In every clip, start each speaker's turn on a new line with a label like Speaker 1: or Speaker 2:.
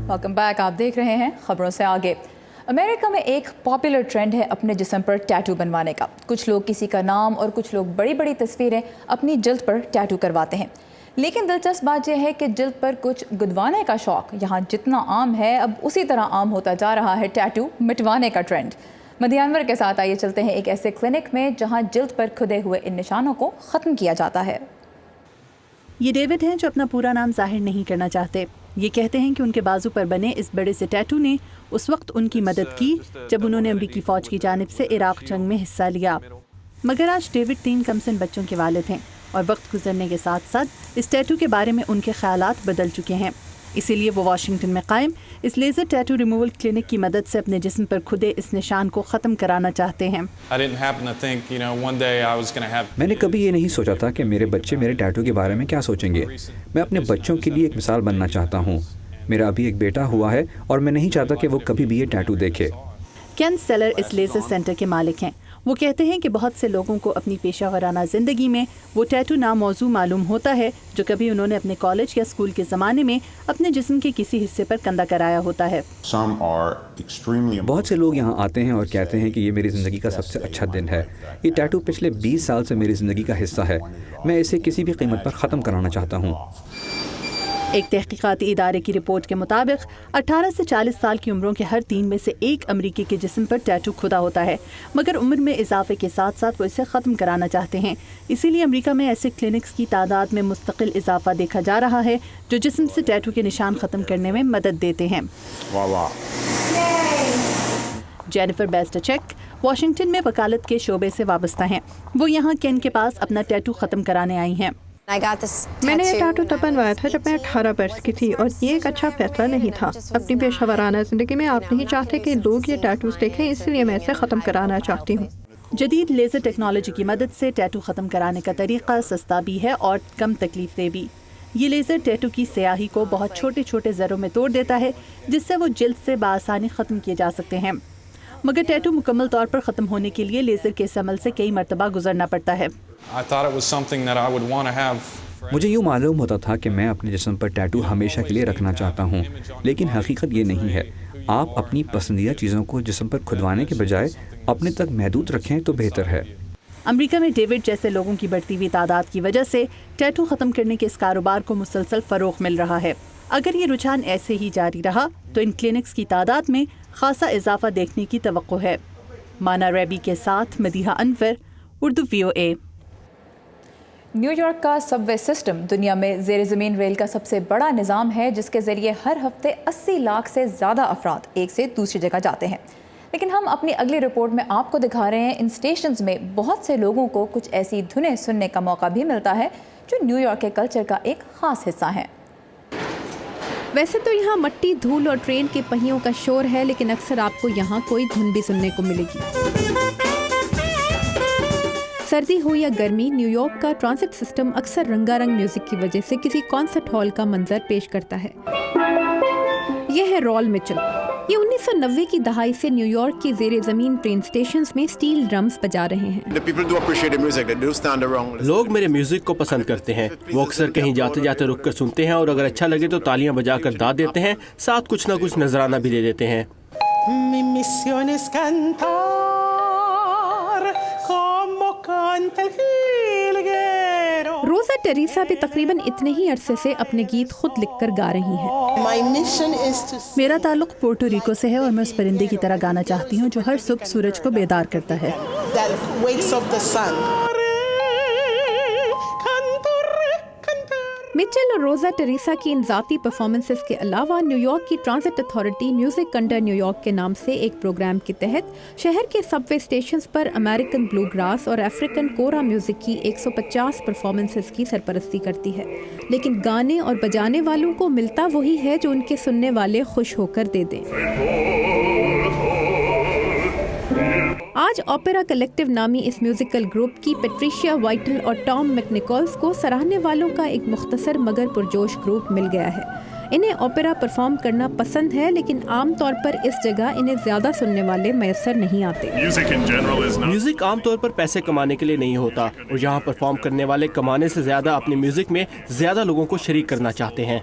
Speaker 1: Welcome back. आप देख रहे हैं खबरों से आगे। अमेरिका में एक पॉपुलर ट्रेंड है अपने जिस्म पर टैटू बनवाने का। कुछ लोग किसी का नाम और कुछ लोग बड़ी बड़ी तस्वीरें अपनी जिल्द पर टैटू करवाते हैं। लेकिन दिलचस्प बात यह है कि जिल्द पर कुछ गुदवाने का शौक यहाँ जितना आम है, अब उसी तरह आम होता जा रहा है टैटू मिटवाने का ट्रेंड। मदिया अनवर के साथ आइए चलते हैं एक ऐसे क्लिनिक में जहाँ जिल्द पर खुदे हुए इन निशानों को ख़त्म किया जाता है।
Speaker 2: ये डेविड हैं जो अपना पूरा नाम जाहिर नहीं करना चाहते। ये कहते हैं कि उनके बाजू पर बने इस बड़े से टैटू ने उस वक्त उनकी मदद की जब उन्होंने अमरीकी फ़ौज की जानिब से इराक जंग में हिस्सा लिया। मगर आज डेविड 3 कमसिन बच्चों के वालिद हैं और वक्त गुजरने के साथ साथ इस टैटू के बारे में उनके ख्यालात बदल चुके हैं। इसीलिए वो वाशिंगटन में कायम इस लेज़र टैटू रिमूवल क्लिनिक की मदद से अपने जिस्म पर खुदे इस निशान को ख़त्म कराना चाहते हैं।
Speaker 3: मैंने कभी ये नहीं सोचा था कि मेरे बच्चे मेरे टैटू के बारे में क्या सोचेंगे। मैं अपने बच्चों के लिए एक मिसाल बनना चाहता हूँ। मेरा अभी एक बेटा हुआ है और मैं नहीं चाहता कि वो कभी भी ये टैटू देखे।
Speaker 2: केन सेलर इस लेज़र सेंटर के मालिक हैं। वो कहते हैं कि बहुत से लोगों को अपनी पेशा वराना ज़िंदगी में वो टैटू नामौजू मालूम होता है जो कभी उन्होंने अपने कॉलेज या स्कूल के ज़माने में अपने जिस्म के किसी हिस्से पर कंधा कराया होता है।
Speaker 3: बहुत से लोग यहाँ आते हैं और कहते हैं कि ये मेरी ज़िंदगी का सबसे अच्छा दिन है। ये टैटू पिछले 20 साल से मेरी ज़िंदगी का हिस्सा है। मैं इसे किसी भी कीमत पर ख़त्म कराना चाहता हूँ।
Speaker 2: एक तहकीकाती इदारे की रिपोर्ट के मुताबिक 18 से 40 साल की उम्रों के हर 3 में से 1 अमरीकी के जिस्म पर टैटू खुदा होता है। मगर उम्र में इजाफे के साथ साथ वो इसे ख़त्म कराना चाहते हैं। इसीलिए अमरीका में ऐसे क्लिनिक्स की तादाद में मुस्तकिल इजाफा देखा जा रहा है जो जिस्म से टैटू के निशान ख़त्म करने में मदद देते हैं। जेनिफर बेस्टचेक वाशिंगटन में वकालत के शोबे से वाबस्ता हैं। वो यहाँ केन के पास अपना टैटू ख़त्म कराने आई हैं।
Speaker 4: मैंने ये टैटू तब बनवाया था जब मैं 18 वर्ष की थी और ये एक अच्छा फैसला नहीं था। अपनी पेशा वराना ज़िंदगी में आप नहीं चाहते कि लोग ये टैटूज देखें, इसलिए मैं इसे ख़त्म कराना चाहती हूँ।
Speaker 2: जदीद लेज़र टेक्नोलॉजी की मदद से टैटू ख़त्म कराने का तरीक़ा सस्ता भी है और कम तकलीफ दे भी। ये लेज़र टैटू की स्याही को बहुत छोटे छोटे ज़रों में तोड़ देता है जिससे वो जिल्द से बासानी ख़त्म किए जा सकते हैं। मगर टैटू मुकम्मल तौर पर ख़त्म होने के लिए लेज़र के इस अमल से कई मरतबा गुजरना पड़ता है।
Speaker 3: मुझे यूँ मालूम होता था कि मैं अपने जिस्म पर टैटू हमेशा के लिए रखना चाहता हूँ, लेकिन हकीकत ये नहीं है। आप अपनी पसंदीदा चीज़ों को जिस्म पर खुदवाने के बजाय अपने तक महदूद रखें तो बेहतर है।
Speaker 2: अमेरिका में डेविड जैसे लोगों की बढ़ती हुई तादाद की वजह से टैटू ख़त्म करने के इस कारोबार को मुसलसल फ़रोग़ मिल रहा है। अगर ये रुझान ऐसे ही जारी रहा तो इन क्लिनिक्स की तादाद में खासा इजाफा देखने की तवक्को है। माना रैबी के साथ मदिया अनवर, उर्दू VOA।
Speaker 1: न्यूयॉर्क का सबवे सिस्टम दुनिया में ज़ेर ज़मीन रेल का सबसे बड़ा निज़ाम है जिसके ज़रिए हर हफ्ते 80 लाख से ज़्यादा अफराद एक से दूसरी जगह जाते हैं। लेकिन हम अपनी अगली रिपोर्ट में आपको दिखा रहे हैं इन स्टेशंस में बहुत से लोगों को कुछ ऐसी धुनें सुनने का मौका भी मिलता है जो न्यूयॉर्क के कल्चर का एक ख़ास हिस्सा है।
Speaker 5: वैसे तो यहाँ मट्टी, धूल और ट्रेन के पहियों का शोर है, लेकिन अक्सर आपको यहाँ कोई धुन भी सुनने को मिलेगी। सर्दी हो या गर्मी, न्यूयॉर्क का ट्रांसिट सिस्टम अक्सर रंगारंग म्यूजिक की वजह से किसी कॉन्सर्ट हॉल का मंजर पेश करता है। यह है रॉल मिचेल। ये 1990 की दहाई से न्यूयॉर्क की ज़ेरे ज़मीन ट्रेन स्टेशंस में स्टील ड्रम्स बजा रहे हैं।
Speaker 6: लोग मेरे म्यूजिक को पसंद करते हैं। वो अक्सर कहीं जाते जाते रुक कर सुनते हैं और अगर अच्छा लगे तो तालियां बजाकर दाद देते हैं, साथ कुछ न कुछ नजराना भी दे देते हैं।
Speaker 5: रोज़ा टेरेसा भी तकरीबन इतने ही अरसे से अपने गीत खुद लिखकर गा रही हैं।
Speaker 2: मेरा ताल्लुक पोर्टो रिको से है और मैं उस परिंदे की तरह गाना चाहती हूँ जो हर सुबह सूरज को बेदार करता है।
Speaker 5: मिचेल और रोज़ा टेरेसा की इन ज़ाती परफॉर्मेंसेस के अलावा न्यूयॉर्क की transit authority music under New York के नाम से एक प्रोग्राम के तहत शहर के सबवे स्टेशंस पर अमेरिकन ब्लू ग्रास और अफ्रीकन कोरा म्यूज़िक की 150 परफॉर्मेंसेस की सरपरस्ती करती है। लेकिन गाने और बजाने वालों को मिलता वही है जो उनके सुनने वाले खुश होकर दे दें। आज ओपेरा कलेक्टिव नामी इस म्यूजिकल ग्रुप की पेट्रिशिया वाइटल और टॉम मैकनिकॉल्स को सराहने वालों का एक मुख्तसर मगर पुरजोश ग्रुप मिल गया है। इन्हें ओपेरा परफॉर्म करना पसंद है, लेकिन आम तौर पर इस जगह इन्हें ज़्यादा सुनने वाले मैसर नहीं आते।
Speaker 6: म्यूजिक आमतौर पर पैसे कमाने के लिए नहीं होता और यहाँ परफॉर्म करने वाले कमाने से ज़्यादा अपने म्यूजिक में ज़्यादा लोगों को शरीक करना चाहते हैं।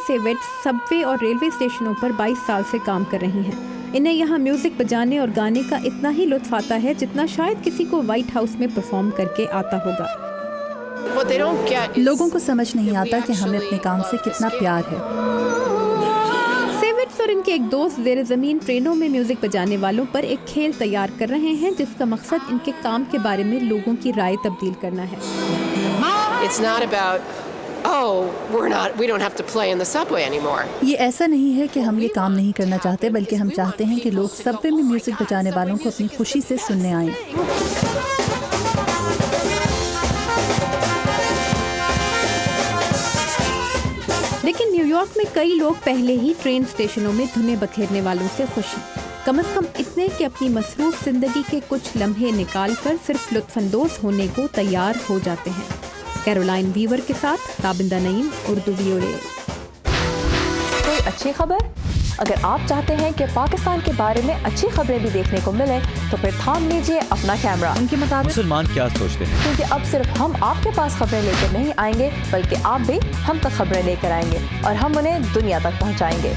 Speaker 5: सेवेट्स सबवे और रेलवे स्टेशनों पर 22 साल से काम कर रही हैं। इन्हें यहाँ म्यूज़िक बजाने और गाने का इतना ही लुत्फ़ आता है जितना शायद किसी को व्हाइट हाउस में परफॉर्म करके आता होगा।
Speaker 2: लोगों को समझ नहीं आता कि हमें अपने काम से कितना प्यार है।
Speaker 5: सेवेट्स और इनके एक दोस्त ज़ेरे ज़मीन ट्रेनों में म्यूज़िक बजाने वालों पर एक खेल तैयार कर रहे हैं जिसका मकसद इनके काम के बारे में लोगों की राय तब्दील करना है।
Speaker 7: It's not about, oh, we don't have to play in the subway anymore.
Speaker 2: ये ऐसा नहीं है कि हम ये काम नहीं करना चाहते, बल्कि हम चाहते हैं कि लोग सबवे में म्यूजिक बजाने वालों को अपनी खुशी से सुनने आएं।
Speaker 5: लेकिन न्यूयॉर्क में कई लोग पहले ही ट्रेन स्टेशनों में धुनें बखेरने वालों से खुश हैं, कम से कम इतने कि अपनी मसरूफ जिंदगी के कुछ लम्हे निकाल कर सिर्फ लुत्फानंदोज होने को तैयार हो जाते हैं। कैरोलाइन वीवर के साथ ताबिंदा नईम, उर्दू VOA।
Speaker 1: कोई अच्छी खबर? अगर आप चाहते हैं कि पाकिस्तान के बारे में अच्छी खबरें भी देखने को मिले तो फिर थाम लीजिए अपना कैमरा।
Speaker 2: उनके मुताबिक
Speaker 8: मुसलमान क्या सोचते हैं,
Speaker 1: क्योंकि अब सिर्फ हम आपके पास खबरें लेकर नहीं आएंगे, बल्कि आप भी हम तक खबरें लेकर आएंगे और हम उन्हें दुनिया तक पहुंचाएंगे।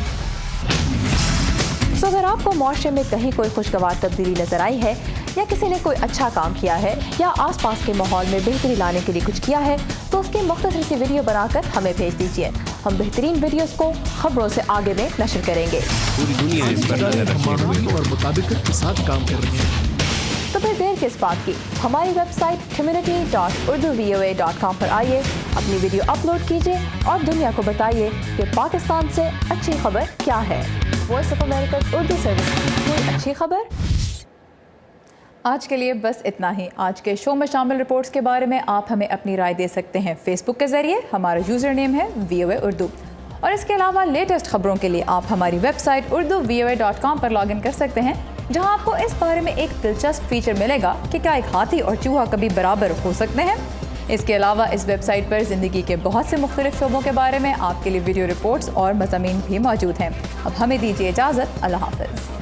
Speaker 1: तो अगर आपको माशरे में कहीं कोई खुशगवार तब्दीली नजर आई है, या किसी ने कोई अच्छा काम किया है, या आसपास के माहौल में बेहतरी लाने के लिए कुछ किया है, तो उसकी मुख्तसर सी वीडियो बनाकर हमें भेज दीजिए। हम बेहतरीन वीडियोस को खबरों से आगे में नशर करेंगे।
Speaker 8: पूरी दुनिया इस पर नजर रखी हुई है
Speaker 9: और मुताबिकत के साथ काम कर रही है।
Speaker 1: तो फिर देर किस बात की, हमारी वेबसाइट community.urduvoa.com पर आइए, अपनी वीडियो अपलोड कीजिए और दुनिया को बताइए कि पाकिस्तान से अच्छी खबर क्या है। Voice of America Urdu service, कोई अच्छी खबर? आज के लिए बस इतना ही। आज के शो में शामिल रिपोर्ट्स के बारे में आप हमें अपनी राय दे सकते हैं फेसबुक के ज़रिए, हमारा यूज़र नेम है VOA उर्दू। और इसके अलावा लेटेस्ट खबरों के लिए आप हमारी वेबसाइट urduvoa.com पर लॉगिन कर सकते हैं, जहां आपको इस बारे में एक दिलचस्प फीचर मिलेगा कि क्या एक हाथी और चूहा कभी बराबर हो सकते हैं। इसके अलावा इस वेबसाइट पर ज़िंदगी के बहुत से मुख्तलिफ शोबों के बारे में आपके लिए वीडियो रिपोर्ट्स और मज़ामीन भी मौजूद हैं। अब हमें दीजिए इजाज़त। अल्लाह हाफ़िज़।